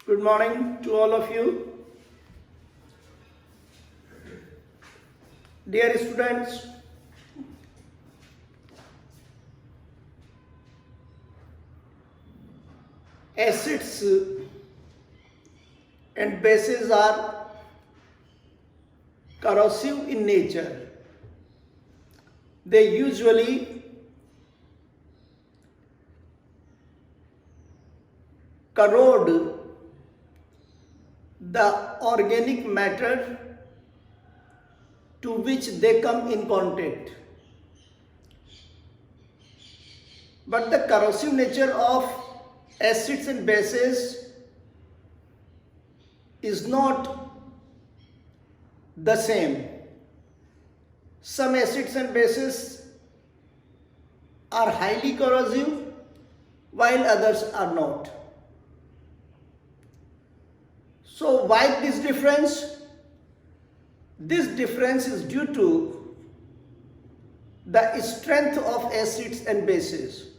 Good morning to all of you. Dear students, acids and bases are corrosive in nature. They usually corrode the organic matter to which they come in contact. But the corrosive nature of acids and bases is not the same. Some acids and bases are highly corrosive while others are not. So why this difference? This difference is due to the strength of acids and bases.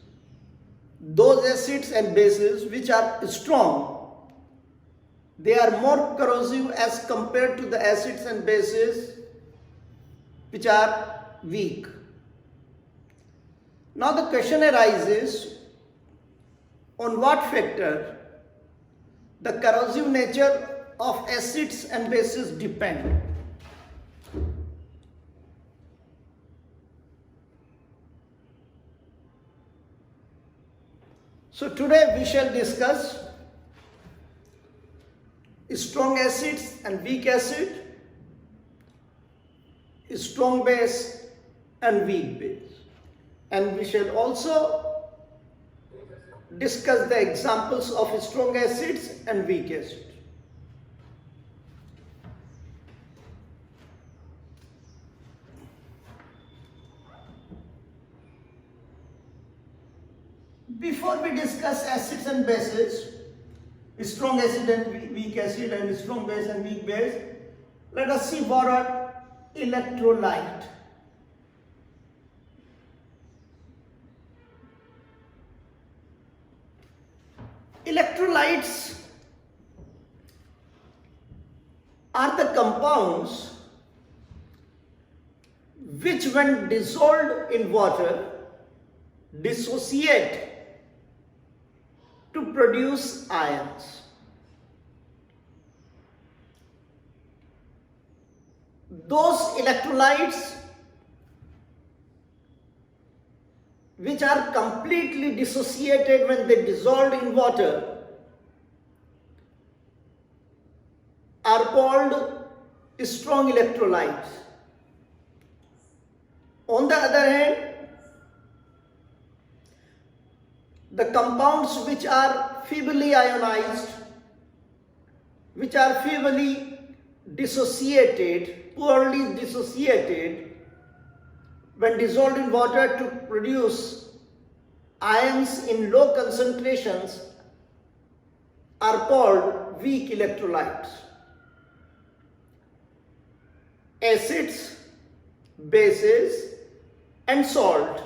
Those acids and bases which are strong, they are more corrosive as compared to the acids and bases which are weak. Now the question arises, on what factor the corrosive nature of acids and bases depend? So today we shall discuss strong acids and weak acid, strong base and weak base. And we shall also discuss the examples of strong acids and weak acids. Before we discuss acids and bases, strong acid and weak acid and strong base and weak base, let us see what are electrolyte. Electrolytes are the compounds which, when dissolved in water, dissociate to produce ions. Those electrolytes which are completely dissociated when they dissolve in water are called strong electrolytes. On the other hand, the compounds which are feebly ionized, which are feebly dissociated, poorly dissociated, when dissolved in water to produce ions in low concentrations, are called weak electrolytes. Acids, bases, and salt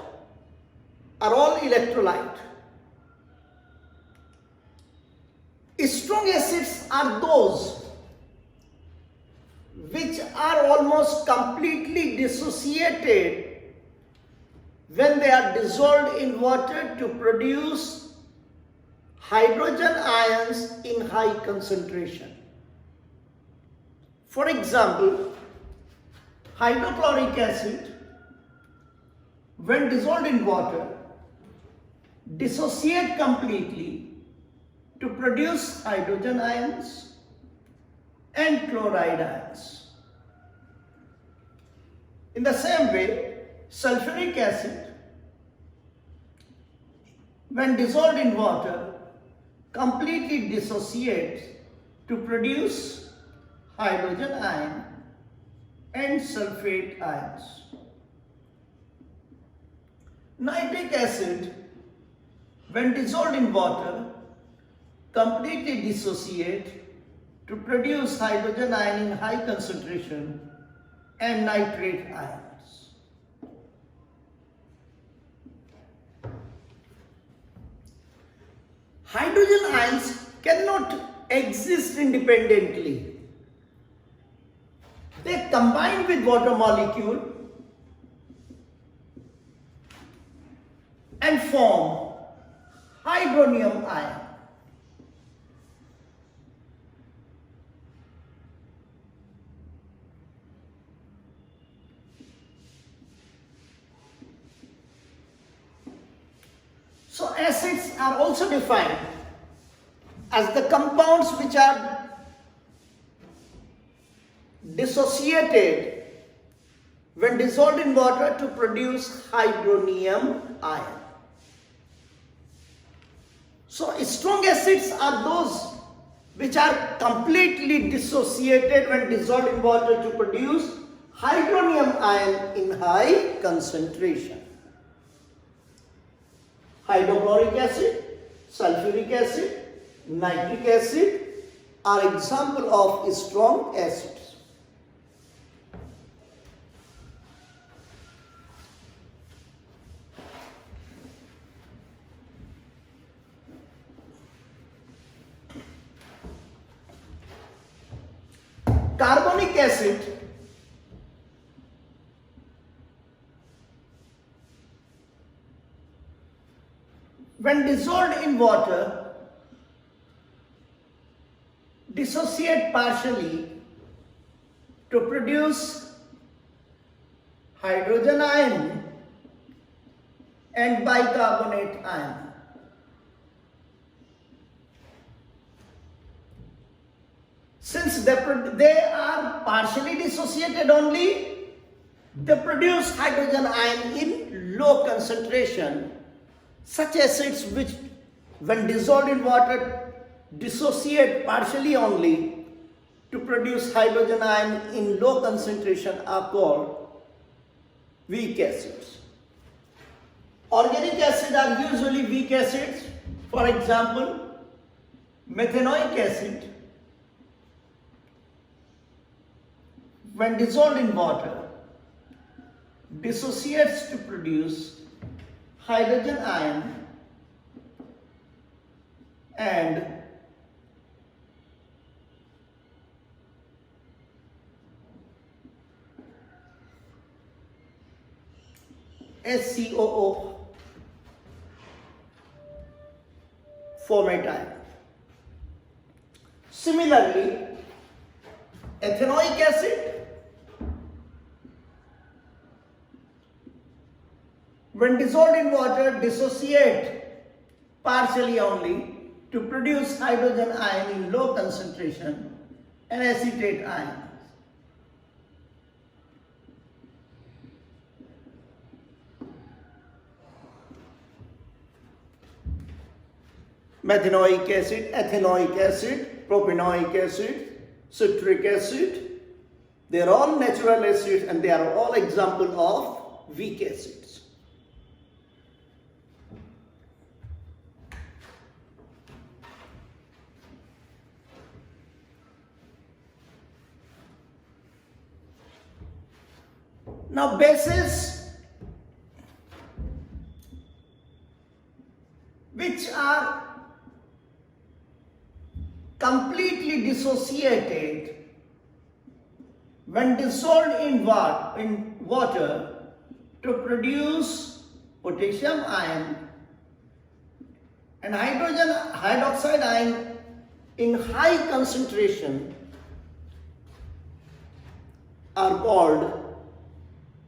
are all electrolyte. Strong acids are those which are almost completely dissociated when they are dissolved in water to produce hydrogen ions in high concentration. For example, hydrochloric acid, when dissolved in water, dissociate completely to produce hydrogen ions and chloride ions. In the same way, sulfuric acid, when dissolved in water, completely dissociates to produce hydrogen ion and sulfate ions. Nitric acid, when dissolved in water, completely dissociate to produce hydrogen ion in high concentration and nitrate ions. Hydrogen ions cannot exist independently. They combine with water molecule and form hydronium ion. So acids are also defined as the compounds which are dissociated when dissolved in water to produce hydronium ion. So strong acids are those which are completely dissociated when dissolved in water to produce hydronium ion in high concentration. Hydrochloric acid, sulfuric acid, nitric acid are example of strong acids. Carbonic acid when dissolved in water dissociate partially to produce hydrogen ion and bicarbonate ion. Since they are partially dissociated only, they produce hydrogen ion in low concentration. Such acids which when dissolved in water dissociate partially only to produce hydrogen ion in low concentration are called weak acids. Organic acids are usually weak acids. For example, methanoic acid when dissolved in water dissociates to produce hydrogen ion and SCOO formate ion. Similarly, ethanoic acid when dissolved in water dissociate partially only to produce hydrogen ion in low concentration and acetate ion. Methanoic acid, ethanoic acid, propanoic acid, citric acid, they are all natural acids and they are all examples of weak acids. Now bases which are completely dissociated when dissolved in water to produce potassium ion and hydrogen hydroxide ion in high concentration are called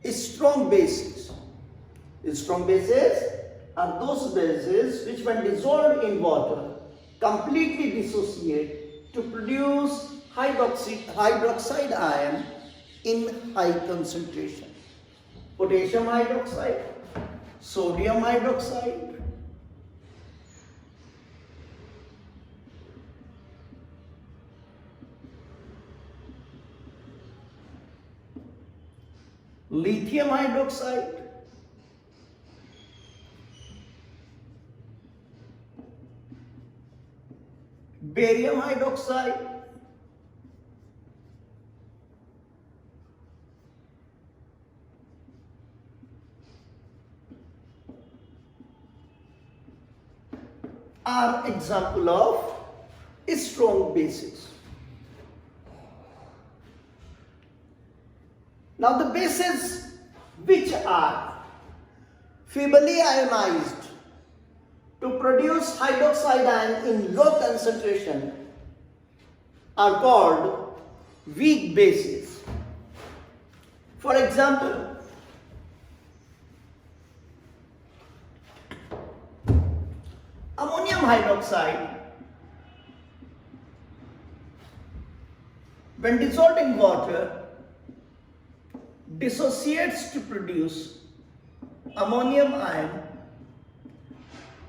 strong bases. Strong bases are those bases which when dissolved in water completely dissociate to produce hydroxide ion in high concentration. Potassium hydroxide, sodium hydroxide, lithium hydroxide, barium hydroxide, are example of strong bases. Now the bases which are feebly ionized to produce hydroxide ion in low concentration are called weak bases. For example, ammonium hydroxide, when dissolved in water, dissociates to produce ammonium ion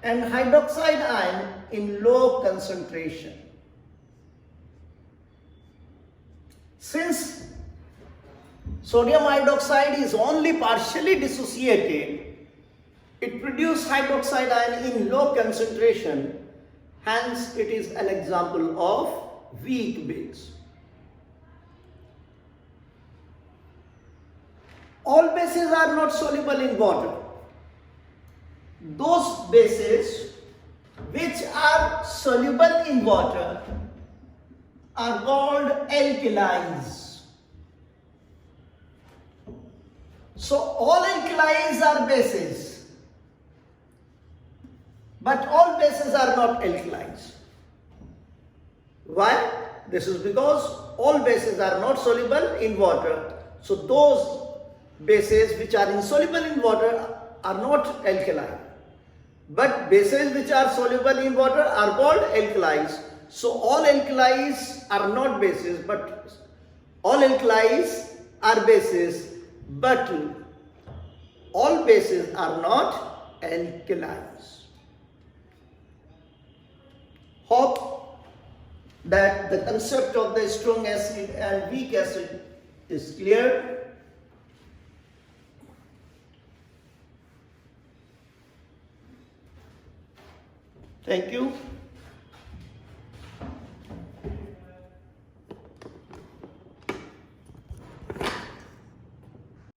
and hydroxide ion in low concentration. Since sodium hydroxide is only partially dissociated, it produces hydroxide ion in low concentration, hence it is an example of weak base. All bases are not soluble in water. Those bases which are soluble in water are called alkalis. So all alkalis are bases, but all bases are not alkalis. Why? This is because all bases are not soluble in water. So those bases which are insoluble in water are not alkaline, but bases which are soluble in water are called alkalis. So all alkalis are not bases, but all alkalis are bases, but all bases are not alkalis. Hope that the concept of the strong acid and weak acid is clear. Thank you.